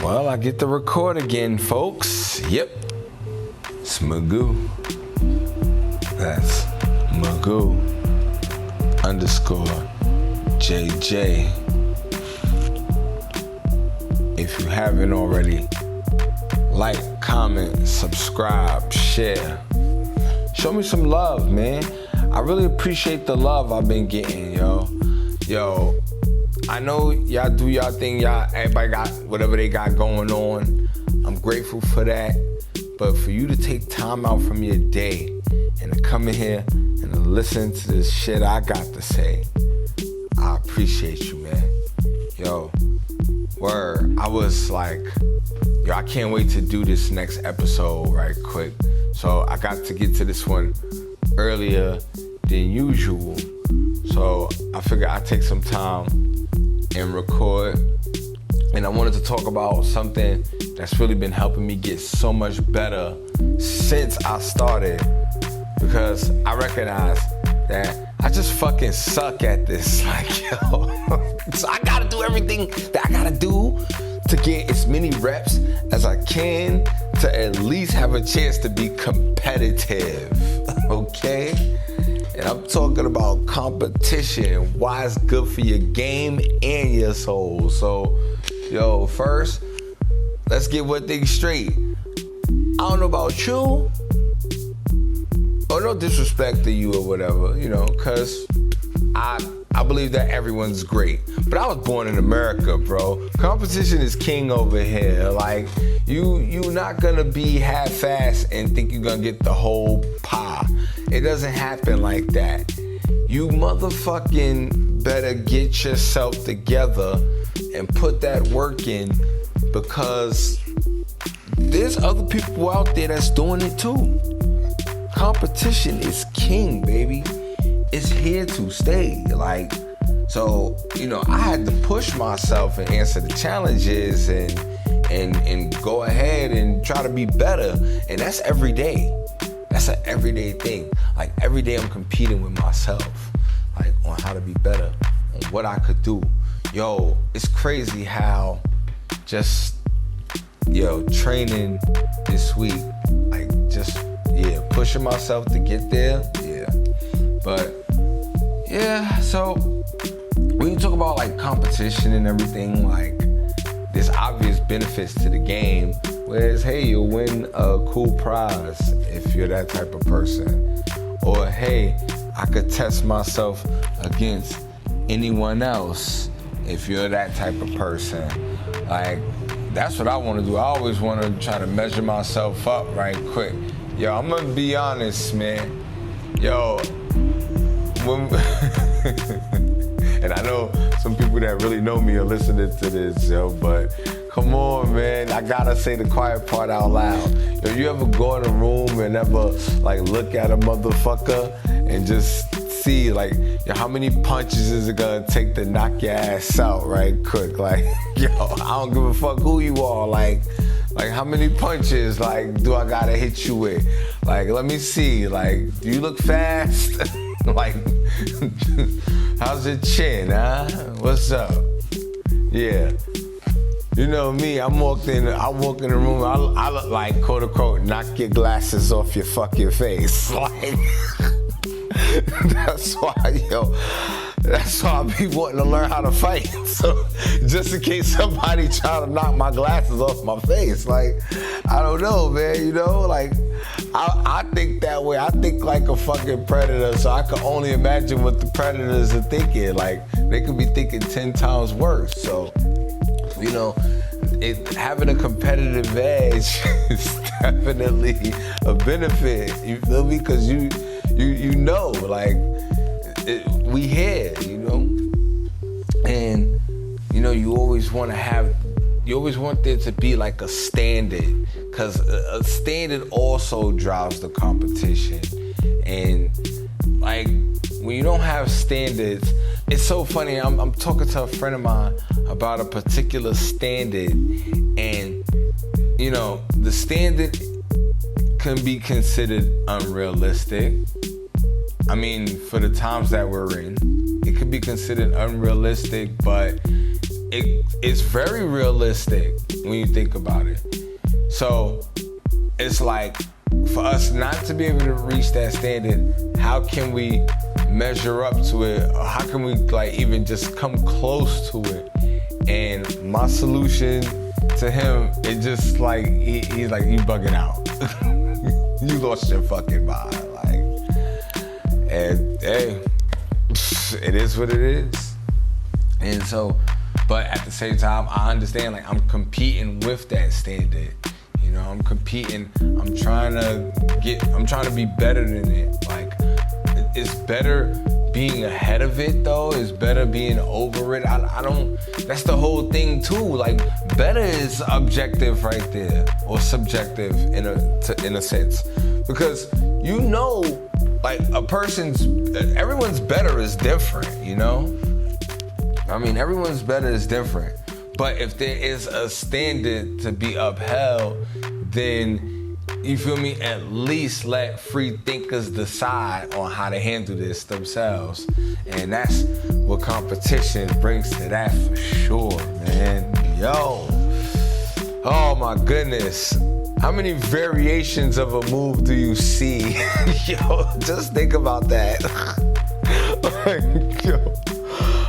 Well, I get to record again, folks. Yep. It's Magoo. That's Magoo _JJ. If you haven't already, like, comment, subscribe, share. Show me some love, man. I really appreciate the love I've been getting, yo. I know y'all do y'all thing, everybody got whatever they got going on. I'm grateful for that. But for you to take time out from your day and to come in here and to listen to this shit I got to say, I appreciate you, man. Yo, word. I was like, I can't wait to do this next episode right quick. So I got to get to this one earlier than usual. So I figured I'd take some time and record. And I wanted to talk about something that's really been helping me get so much better since I started. Because I recognize that I just fucking suck at this. Like, yo. So I gotta do everything that I gotta do to get as many reps as I can to at least have a chance to be competitive. Okay? And I'm talking about competition, why it's good for your game and your soul. So, yo, first, let's get one thing straight. I don't know about you, or no disrespect to you or whatever, because I believe that everyone's great. But I was born in America, bro. Competition is king over here. Like, you're not gonna be half-assed and think you're gonna get the whole pie. It doesn't happen like that. You motherfucking better get yourself together and put that work in, because there's other people out there that's doing it too. Competition is king, baby. It's here to stay. Like, so, I had to push myself and answer the challenges and go ahead and try to be better. And that's every day. That's an everyday thing. Like, every day I'm competing with myself, like, on how to be better, on what I could do. Yo, it's crazy how just, training this week, like, just, pushing myself to get there. But, so when you talk about, like, competition and everything, like, there's obvious benefits to the game. Whereas, hey, you'll win a cool prize if you're that type of person. Or, hey, I could test myself against anyone else if you're that type of person. Like, that's what I want to do. I always want to try to measure myself up right quick. Yo, I'm going to be honest, man. Yo, and I know some people that really know me are listening to this, but come on, man. I gotta say the quiet part out loud. If you ever go in a room and ever, like, look at a motherfucker and just see, like, how many punches is it gonna take to knock your ass out right quick? Like, yo, I don't give a fuck who you are. Like how many punches, like, do I gotta hit you with? Like, let me see. Like, do you look fast? Like, how's your chin, huh? What's up? Yeah. You know me, I walk in the room, I look like, quote unquote, knock your glasses off your fucking face. Like, that's why I be wanting to learn how to fight. So, just in case somebody try to knock my glasses off my face. Like, I don't know, man, like, I think that way. I think like a fucking predator, so I can only imagine what the predators are thinking. Like, they could be thinking 10 times worse. So, having a competitive edge is definitely a benefit. You feel me? Because you like, we here, and you always want there to be like a standard, because a standard also drives the competition. And, like, when you don't have standards, it's so funny. I'm talking to a friend of mine about a particular standard, and the standard can be considered unrealistic. I mean, for the times that we're in, it could be considered unrealistic, but it's very realistic when you think about it. So it's like, for us not to be able to reach that standard, how can we measure up to it? Or how can we like even just come close to it? And my solution to him is just like, he's like, you bugging out. You lost your fucking mind. Like, and hey, it is what it is. And so, but at the same time, I understand, like, I'm competing with that standard. You know, I'm competing, I'm trying to be better than it. Like, it's better being ahead of it though, it's better being over it. I don't, that's the whole thing too. Like, better is objective right there, or subjective in a sense. Because you know, like, everyone's better is different, you know? I mean, everyone's better is different. But if there is a standard to be upheld, then, you feel me, at least let free thinkers decide on how to handle this themselves. And that's what competition brings to that for sure, man. Yo, oh my goodness. How many variations of a move do you see? Yo, just think about that. Like, yo,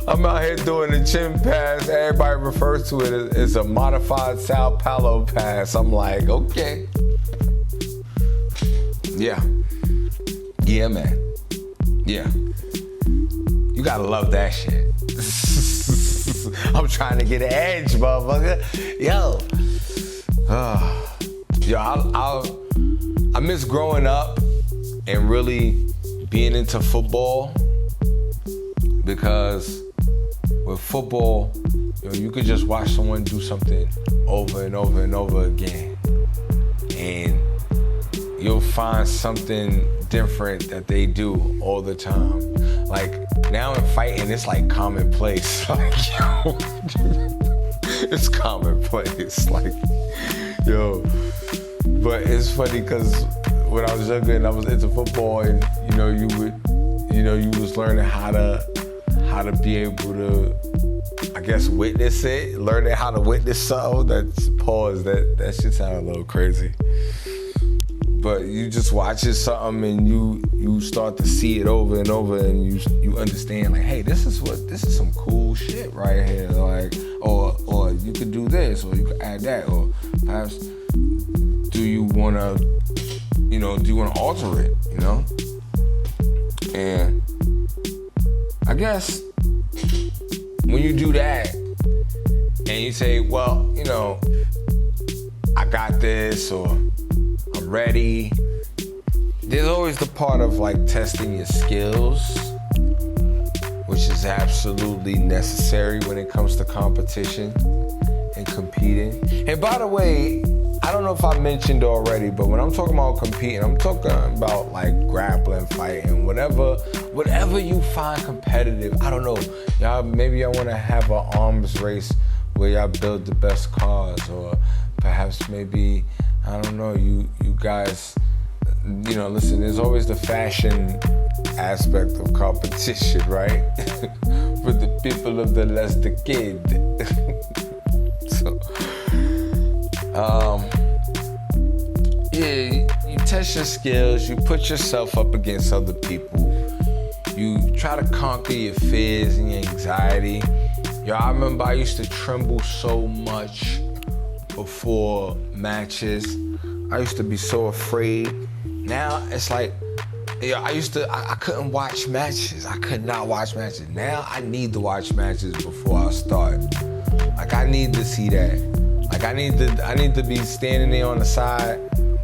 I'm out here doing a chin pass. Everybody refers to it as a modified Sao Paulo pass. I'm like, okay. Yeah. Yeah, man. Yeah. You gotta love that shit. I'm trying to get an edge, motherfucker. Yo. Yo, I miss growing up and really being into football, because with football, you know, you could just watch someone do something over and over and over again, and you'll find something different that they do all the time. Like, now in fighting, it's like commonplace. Like, yo, it's commonplace. Like, yo. But it's funny because when I was younger and I was into football, and you was learning how to be able to, I guess, witness it, learning how to witness something. That's pause. That shit sounded a little crazy. But you just watching something and you start to see it over and over, and you understand, like, hey, this is some cool shit right here. Like, or you could do this, or you could add that, or perhaps do you wanna alter it, you know? And I guess when you do that and you say, well, you know, I got this, or I'm ready, there's always the part of like testing your skills, which is absolutely necessary when it comes to competition and competing. And by the way, I don't know if I mentioned already, but when I'm talking about competing, I'm talking about like grappling, fighting, whatever you find competitive. I don't know, y'all, maybe y'all want to have an arms race where y'all build the best cars, or perhaps maybe, I don't know, you guys, you know, listen, there's always the fashion aspect of competition, right? For the people of the Leicester Kid. So, yeah, you test your skills, you put yourself up against other people, you try to conquer your fears and your anxiety. Yo, I remember I used to tremble so much before matches. I used to be so afraid. Now it's like, yeah, I couldn't watch matches. I could not watch matches. Now I need to watch matches before I start. Like, I need to see that. Like, I need to be standing there on the side,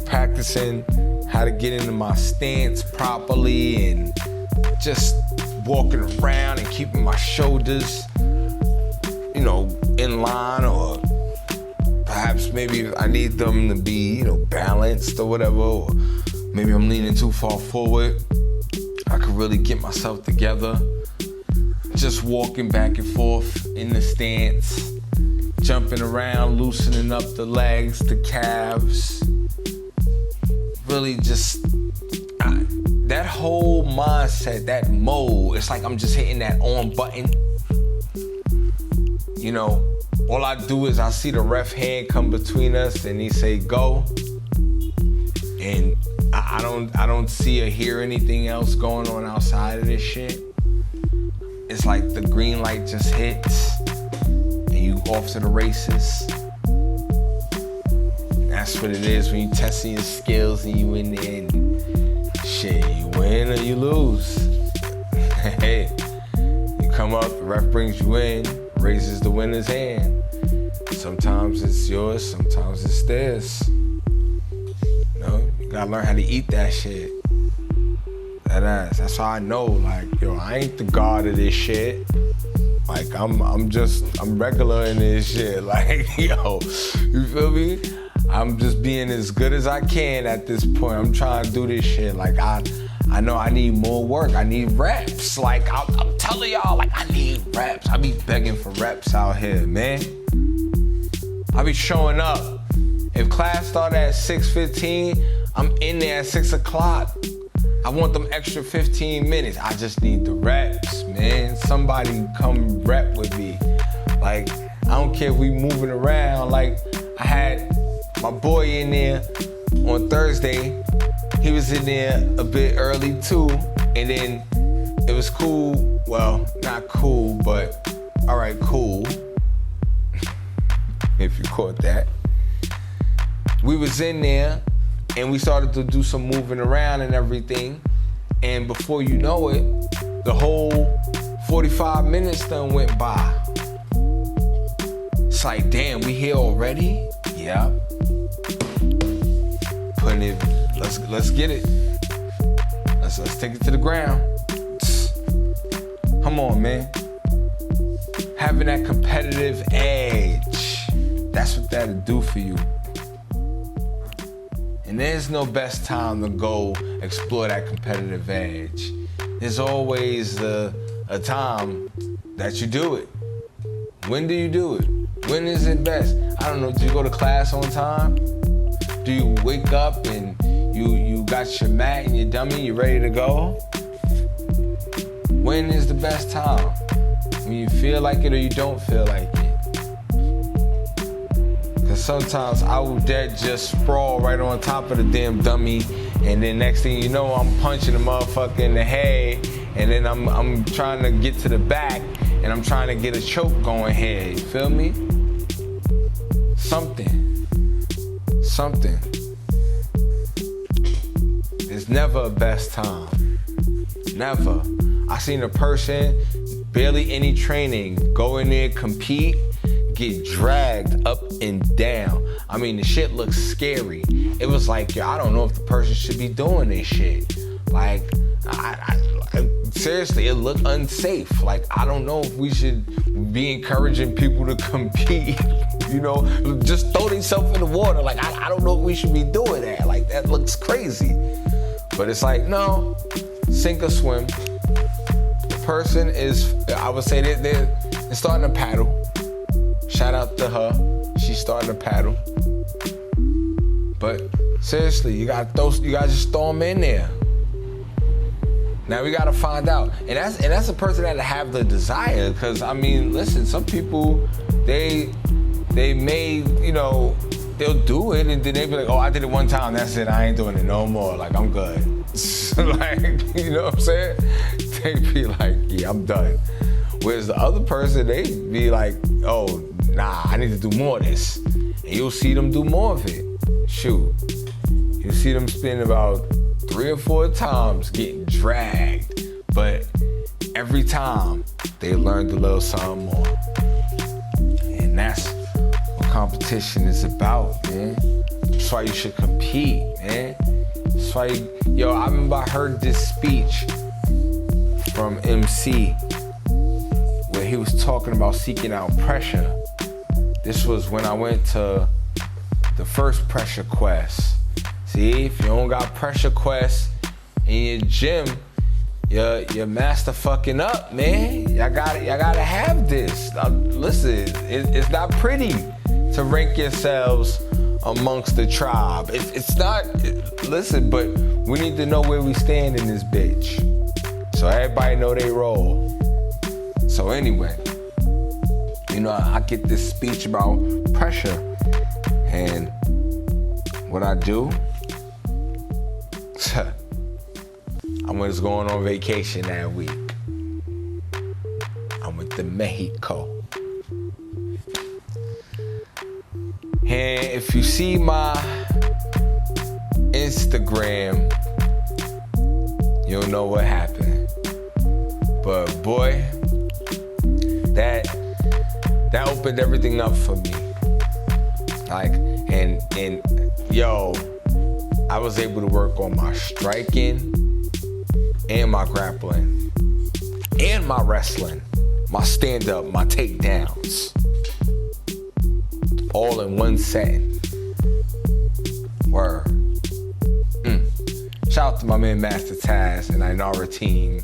practicing how to get into my stance properly, and just walking around and keeping my shoulders, you know, in line, or perhaps maybe I need them to be, you know, balanced or whatever, or maybe I'm leaning too far forward. I could really get myself together. Just walking back and forth in the stance, jumping around, loosening up the legs, the calves. Really just, that whole mindset, that mode, it's like I'm just hitting that on button. You know, all I do is I see the ref hand come between us and he say go. And I don't see or hear anything else going on outside of this shit. It's like the green light just hits and you off to the races. That's what it is when you testing your skills and you in there and shit, you win or you lose. Hey, you come up, the ref brings you in, raises the winner's hand. Sometimes it's yours, sometimes it's theirs. You know, you gotta learn how to eat that shit. That ass. That's how I know, like, yo, I ain't the god of this shit. Like, I'm regular in this shit. Like, yo, you feel me? I'm just being as good as I can at this point. I'm trying to do this shit. Like, I know I need more work. I need reps. Like, I'm telling y'all, like, I need reps. I be begging for reps out here, man. I be showing up. If class started at 6:15, I'm in there at 6 o'clock. I want them extra 15 minutes. I just need the reps, man. Somebody come rep with me. Like, I don't care if we moving around. Like, I had my boy in there on Thursday. He was in there a bit early too. And then it was cool. Well, not cool, but all right, cool. If you caught that. We was in there and we started to do some moving around and everything. And before you know it, the whole 45 minutes done went by. It's like, damn, we here already? Yeah. Putting it, let's get it. Let's take it to the ground. Come on, man. Having that competitive edge, that's what that'll do for you. And there's no best time to go explore that competitive edge. There's always a time that you do it. When do you do it? When is it best? I don't know, do you go to class on time? Do you wake up and you got your mat and your dummy, you ready to go? When is the best time? When you feel like it or you don't feel like it? Cause sometimes I will dead just sprawl right on top of the damn dummy, and then next thing you know, I'm punching the motherfucker in the head, and then I'm trying to get to the back, and I'm trying to get a choke going here. You feel me? Something. There's never a best time. Never. I seen a person, barely any training, go in there, compete, get dragged up and down. I mean, the shit looks scary. It was like, yo, I don't know if the person should be doing this shit. Like, I seriously, it looked unsafe. Like, I don't know if we should be encouraging people to compete. You know, just throw themselves in the water. Like, I don't know if we should be doing that. Like, that looks crazy. But it's like, no, sink or swim. The person is, I would say they're starting to paddle. Shout out to her. She's starting to paddle. But seriously, you gotta just throw them in there. Now we gotta find out. And that's a person that have the desire. Cause I mean, listen, some people, they may, you know, they'll do it and then they be like, oh, I did it one time, that's it, I ain't doing it no more. Like, I'm good. Like, you know what I'm saying? They be like, yeah, I'm done. Whereas the other person, they be like, oh, nah, I need to do more of this. And you'll see them do more of it. Shoot. You'll see them spend about 3 or 4 times getting dragged. But every time, they learned a little something more. And that's what competition is about, man. That's why you should compete, man. That's why I remember I heard this speech from MC where he was talking about seeking out pressure. This was when I went to the first Pressure Quest. See, if you don't got Pressure Quest in your gym, you're master fucking up, man. Y'all gotta have this. Now, listen, it's not pretty to rank yourselves amongst the tribe. It's not, listen, but we need to know where we stand in this bitch. So everybody know they role. So anyway, I get this speech about pressure. And what I do, I was going on vacation that week. I went to Mexico. And if you see my Instagram, you'll know what happened. But boy, that opened everything up for me. Like, and yo, I was able to work on my striking and my grappling and my wrestling, my stand-up, my takedowns, all in one setting. Word. Shout out to my man Master Taz and Inara team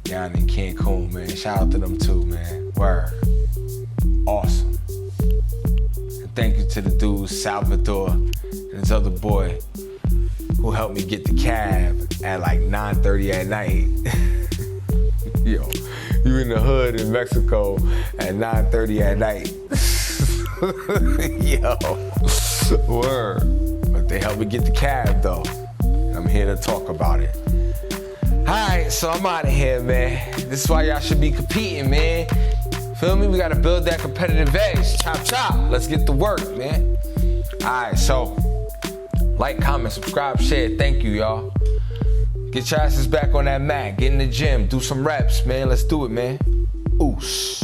down in Cancun, man. Shout out to them too, man. Word. Awesome. And thank you to the dude Salvador and his other boy who helped me get the cab at like 9:30 at night. Yo, you in the hood in Mexico at 9:30 at night. Yo, word. But they helped me get the cab though. I'm here to talk about it. Alright, so I'm out of here, man. This is why y'all should be competing, man. Feel me? We gotta build that competitive edge. Chop, chop. Let's get to work, man. Alright, so like, comment, subscribe, share. Thank you, y'all. Get your asses back on that mat. Get in the gym. Do some reps, man. Let's do it, man. Oos.